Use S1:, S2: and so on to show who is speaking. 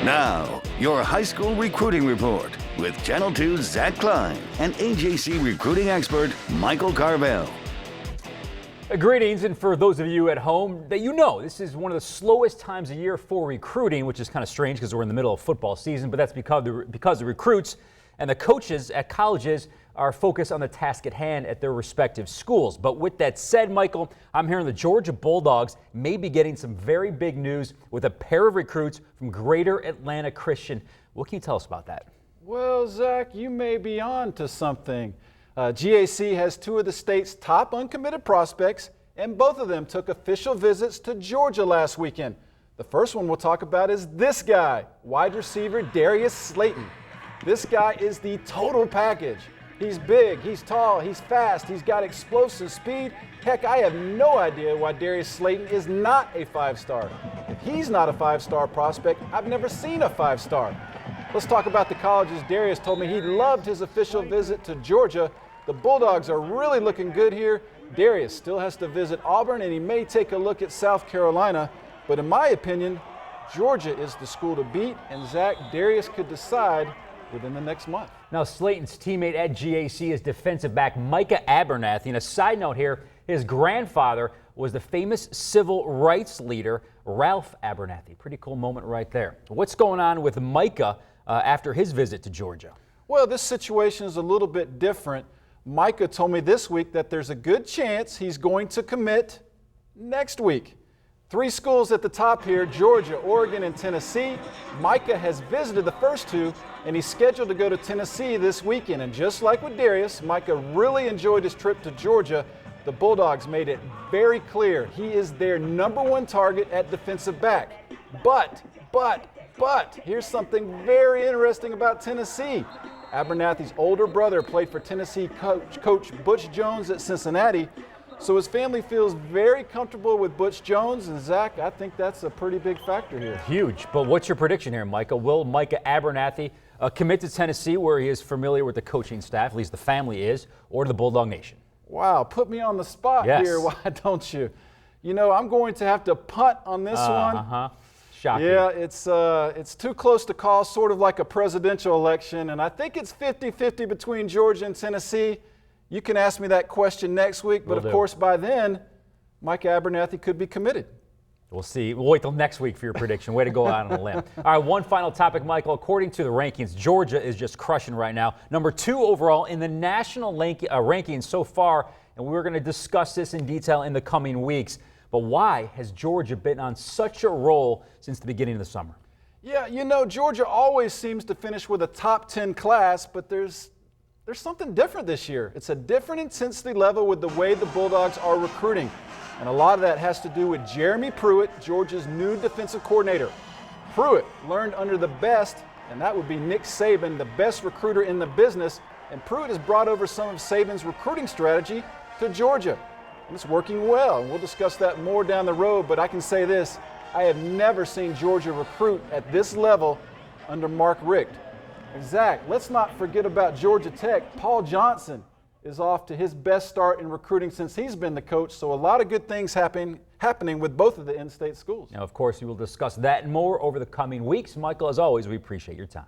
S1: Now, your high school recruiting report with Channel 2's Zach Klein and AJC recruiting expert Michael Carvell.
S2: Greetings, and for those of you at home, this is one of the slowest times of year for recruiting, which is kind of strange because we're in the middle of football season, but that's because the recruits and the coaches at colleges are focused on the task at hand at their respective schools. But with that said, Michael, I'm hearing the Georgia Bulldogs may be getting some very big news with a pair of recruits from Greater Atlanta Christian. What can you tell us about that?
S3: Well, Zach, you may be on to something. GAC has two of the state's top uncommitted prospects, and both of them took official visits to Georgia last weekend. The first one we'll talk about is this guy, wide receiver Darius Slayton. This guy is the total package. He's big, he's tall, he's fast, he's got explosive speed. Heck, I have no idea why Darius Slayton is not a five-star. If he's not a five-star prospect, I've never seen a five-star. Let's talk about the colleges. Darius told me he loved his official visit to Georgia. The Bulldogs are really looking good here. Darius still has to visit Auburn, and he may take a look at South Carolina. But in my opinion, Georgia is the school to beat, and Zach, Darius could decide within the next month.
S2: Now, Slayton's teammate at GAC is defensive back Micah Abernathy. And a side note here, his grandfather was the famous civil rights leader Ralph Abernathy. Pretty cool moment right there. What's going on with Micah after his visit to Georgia?
S3: Well, this situation is a little bit different. Micah told me this week that there's a good chance he's going to commit next week. Three schools at the top here, Georgia, Oregon, and Tennessee. Micah has visited the first two, and he's scheduled to go to Tennessee this weekend. And just like with Darius, Micah really enjoyed his trip to Georgia. The Bulldogs made it very clear he is their number one target at defensive back. But, here's something very interesting about Tennessee. Abernathy's older brother played for Tennessee coach Butch Jones at Cincinnati. So his family feels very comfortable with Butch Jones, and Zach, I think that's a pretty big factor here.
S2: Huge. But what's your prediction here, Micah? Will Micah Abernathy commit to Tennessee, where he is familiar with the coaching staff, at least the family is, or to the Bulldog Nation?
S3: Wow, put me on the spot here. Why don't you? You know, I'm going to have to punt on this one.
S2: Shocking.
S3: Yeah, it's too close to call, sort of like a presidential election, and I think it's 50-50 between Georgia and Tennessee. You can ask me that question next week, but of course by then, Micah Abernathy could be committed.
S2: We'll see. We'll wait till next week for your prediction. Way to go out on a limb. All right, one final topic, Michael. According to the rankings, Georgia is just crushing right now. Number 2 overall in the national rankings so far, and we're going to discuss this in detail in the coming weeks. But why has Georgia been on such a roll since the beginning of the summer?
S3: Yeah, you know, Georgia always seems to finish with a top 10 class, but there's something different this year. It's a different intensity level with the way the Bulldogs are recruiting. And a lot of that has to do with Jeremy Pruitt, Georgia's new defensive coordinator. Pruitt learned under the best, and that would be Nick Saban, the best recruiter in the business. And Pruitt has brought over some of Saban's recruiting strategy to Georgia. And it's working well, and we'll discuss that more down the road. But I can say this, I have never seen Georgia recruit at this level under Mark Richt. Zach, let's not forget about Georgia Tech. Paul Johnson is off to his best start in recruiting since he's been the coach, so a lot of good things happening with both of the in-state schools.
S2: Now, of course, we will discuss that and more over the coming weeks. Michael, as always, we appreciate your time.